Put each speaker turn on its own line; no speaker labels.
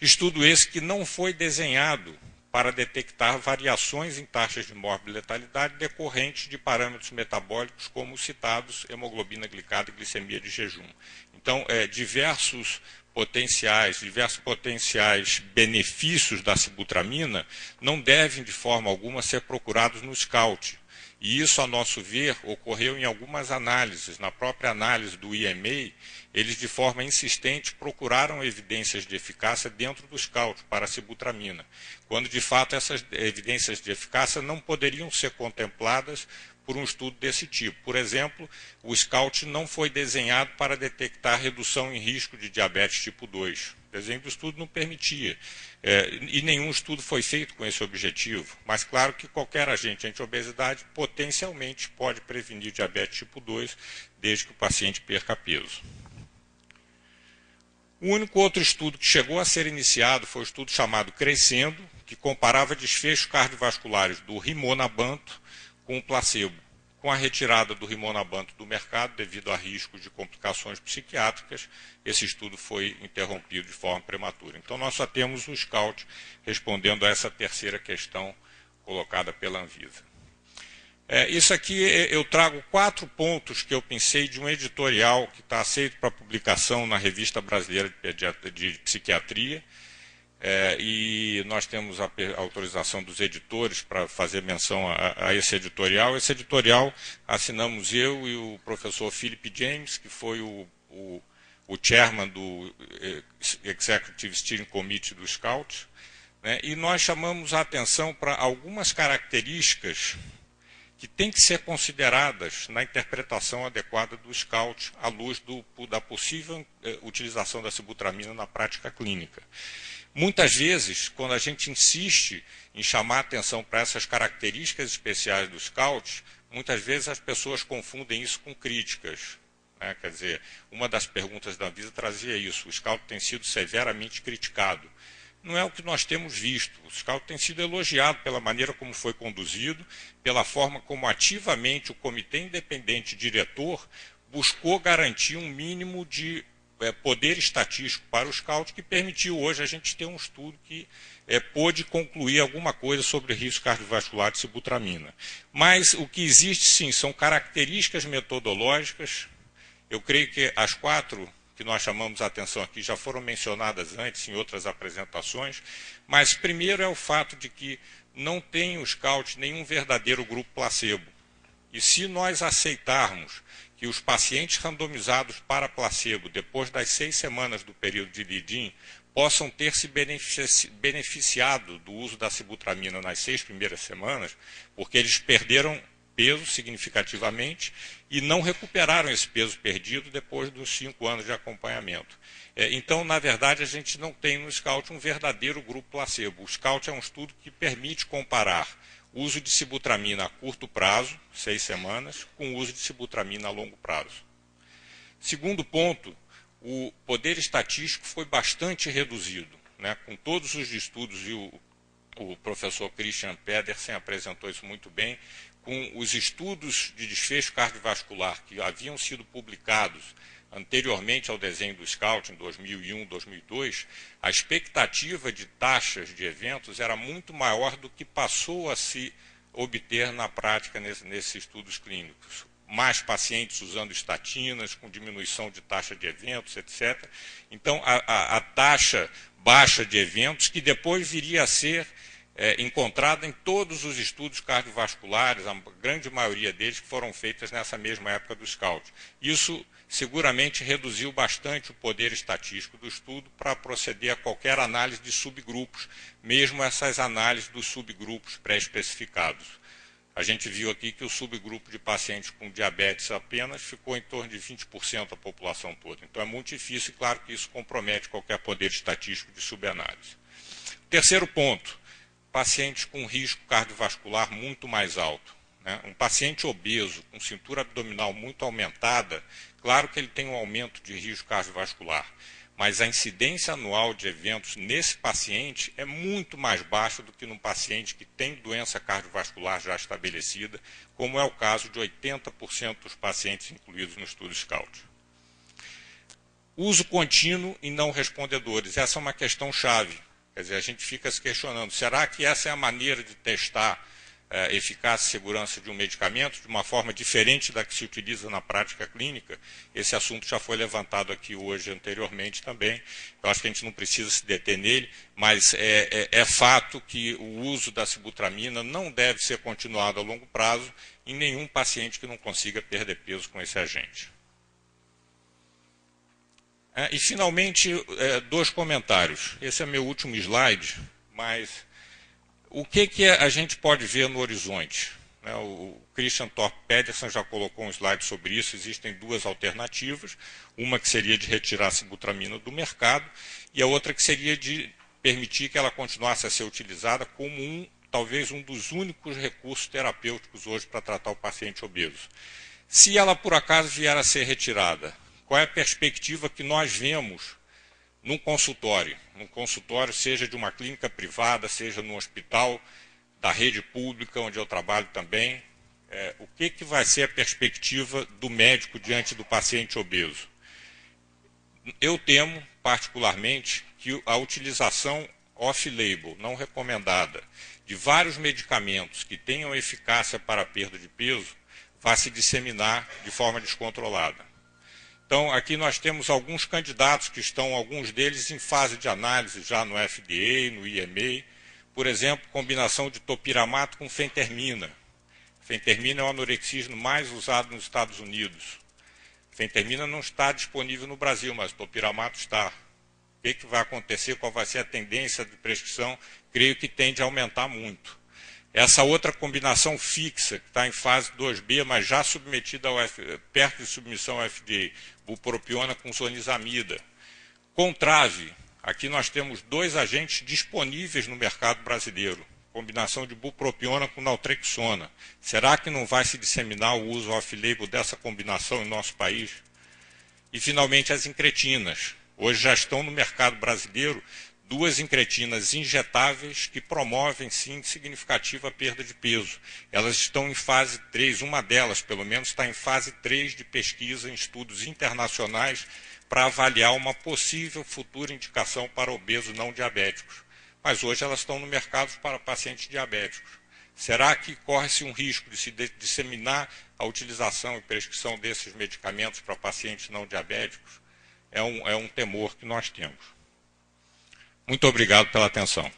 Estudo esse que não foi desenhado para detectar variações em taxas de morbi-letalidade decorrentes de parâmetros metabólicos como os citados hemoglobina glicada e glicemia de jejum. Então, diversos potenciais benefícios da sibutramina não devem, de forma alguma, ser procurados no SCOUT. E isso, a nosso ver, ocorreu em algumas análises. Na própria análise do EMA, eles, de forma insistente, procuraram evidências de eficácia dentro do SCOUT para a sibutramina, quando, de fato, essas evidências de eficácia não poderiam ser contempladas por um estudo desse tipo. Por exemplo, o SCOUT não foi desenhado para detectar redução em risco de diabetes tipo 2. O desenho do estudo não permitia. E nenhum estudo foi feito com esse objetivo. Mas claro que qualquer agente anti-obesidade potencialmente pode prevenir diabetes tipo 2, desde que o paciente perca peso. O único outro estudo que chegou a ser iniciado foi o estudo chamado Crescendo, que comparava desfechos cardiovasculares do rimonabanto com o placebo. Com a retirada do rimonabanto do mercado, devido a riscos de complicações psiquiátricas, esse estudo foi interrompido de forma prematura. Então, nós só temos o SCOUT respondendo a essa terceira questão colocada pela Anvisa. Isso aqui eu trago 4 pontos que eu pensei de um editorial que está aceito para publicação na Revista Brasileira de Psiquiatria. E nós temos a autorização dos editores para fazer menção a esse editorial. Esse editorial assinamos eu e o professor Philip James, que foi o chairman do Executive Steering Committee do SCOUT, né? E nós chamamos a atenção para algumas características que têm que ser consideradas na interpretação adequada do SCOUT à luz da possível utilização da sibutramina na prática clínica. Muitas vezes, quando a gente insiste em chamar a atenção para essas características especiais do SCOUT, muitas vezes as pessoas confundem isso com críticas, né? Quer dizer, uma das perguntas da Anvisa trazia isso: o SCOUT tem sido severamente criticado. Não é o que nós temos visto. O SCOUT tem sido elogiado pela maneira como foi conduzido, pela forma como ativamente o Comitê Independente Diretor buscou garantir um mínimo de poder estatístico para o SCOUT, que permitiu hoje a gente ter um estudo que pôde concluir alguma coisa sobre risco cardiovascular de sibutramina. Mas o que existe, sim, são características metodológicas. Eu creio que as 4 que nós chamamos a atenção aqui já foram mencionadas antes em outras apresentações, mas primeiro é o fato de que não tem o SCOUT nenhum verdadeiro grupo placebo. E se nós aceitarmos que os pacientes randomizados para placebo, depois das 6 semanas do período de lead-in, possam ter se beneficiado do uso da sibutramina nas 6 primeiras semanas, porque eles perderam peso significativamente e não recuperaram esse peso perdido depois dos 5 anos de acompanhamento. Então, na verdade, a gente não tem no SCOUT um verdadeiro grupo placebo. O SCOUT é um estudo que permite comparar o uso de sibutramina a curto prazo, 6 semanas, com o uso de sibutramina a longo prazo. Segundo ponto, o poder estatístico foi bastante reduzido, né? Com todos os estudos, e o professor Christian Pedersen apresentou isso muito bem, com os estudos de desfecho cardiovascular que haviam sido publicados anteriormente ao desenho do SCOUT, em 2001, 2002, a expectativa de taxas de eventos era muito maior do que passou a se obter na prática nesses estudos clínicos. Mais pacientes usando estatinas, com diminuição de taxa de eventos, etc. Então, a taxa baixa de eventos, que depois viria a ser encontrada em todos os estudos cardiovasculares, a grande maioria deles que foram feitos nessa mesma época do SCOUT. Isso seguramente reduziu bastante o poder estatístico do estudo para proceder a qualquer análise de subgrupos, mesmo essas análises dos subgrupos pré-especificados. A gente viu aqui que o subgrupo de pacientes com diabetes apenas ficou em torno de 20% da população toda. Então é muito difícil e claro que isso compromete qualquer poder estatístico de subanálise. Terceiro ponto, pacientes com risco cardiovascular muito mais alto, né? Um paciente obeso, com cintura abdominal muito aumentada, claro que ele tem um aumento de risco cardiovascular, mas a incidência anual de eventos nesse paciente é muito mais baixa do que num paciente que tem doença cardiovascular já estabelecida, como é o caso de 80% dos pacientes incluídos no estudo SCOUT. Uso contínuo e não respondedores. Essa é uma questão chave. Quer dizer, a gente fica se questionando, será que essa é a maneira de testar eficácia e segurança de um medicamento de uma forma diferente da que se utiliza na prática clínica? Esse assunto já foi levantado aqui hoje anteriormente também. Eu acho que a gente não precisa se deter nele, mas é fato que o uso da sibutramina não deve ser continuado a longo prazo em nenhum paciente que não consiga perder peso com esse agente. E, finalmente, 2 comentários. Esse é meu último slide, mas o que a gente pode ver no horizonte? O Christian Torp Pedersen já colocou um slide sobre isso. Existem 2 alternativas. Uma que seria de retirar a sibutramina do mercado e a outra que seria de permitir que ela continuasse a ser utilizada como talvez um dos únicos recursos terapêuticos hoje para tratar o paciente obeso. Se ela, por acaso, vier a ser retirada, qual é a perspectiva que nós vemos num consultório? Num consultório, seja de uma clínica privada, seja no hospital da rede pública, onde eu trabalho também. O que vai ser a perspectiva do médico diante do paciente obeso? Eu temo, particularmente, que a utilização off-label, não recomendada, de vários medicamentos que tenham eficácia para a perda de peso, vai se disseminar de forma descontrolada. Então, aqui nós temos alguns candidatos que estão, alguns deles, em fase de análise já no FDA, no EMA. Por exemplo, combinação de topiramato com fentermina. Fentermina é o anorexismo mais usado nos Estados Unidos. Fentermina não está disponível no Brasil, mas o topiramato está. O que vai acontecer? Qual vai ser a tendência de prescrição? Creio que tende a aumentar muito. Essa outra combinação fixa, que está em fase 2B, mas já submetida perto de submissão ao FDA, bupropiona com sonizamida. Contrave, aqui nós temos 2 agentes disponíveis no mercado brasileiro. Combinação de bupropiona com naltrexona. Será que não vai se disseminar o uso off-label dessa combinação em nosso país? E, finalmente, as incretinas. Hoje já estão no mercado brasileiro 2 incretinas injetáveis que promovem, sim, significativa perda de peso. Elas estão em fase 3, uma delas, pelo menos, está em fase 3 de pesquisa em estudos internacionais para avaliar uma possível futura indicação para obesos não diabéticos. Mas hoje elas estão no mercado para pacientes diabéticos. Será que corre-se um risco de se disseminar a utilização e prescrição desses medicamentos para pacientes não diabéticos? É um temor que nós temos. Muito obrigado pela atenção.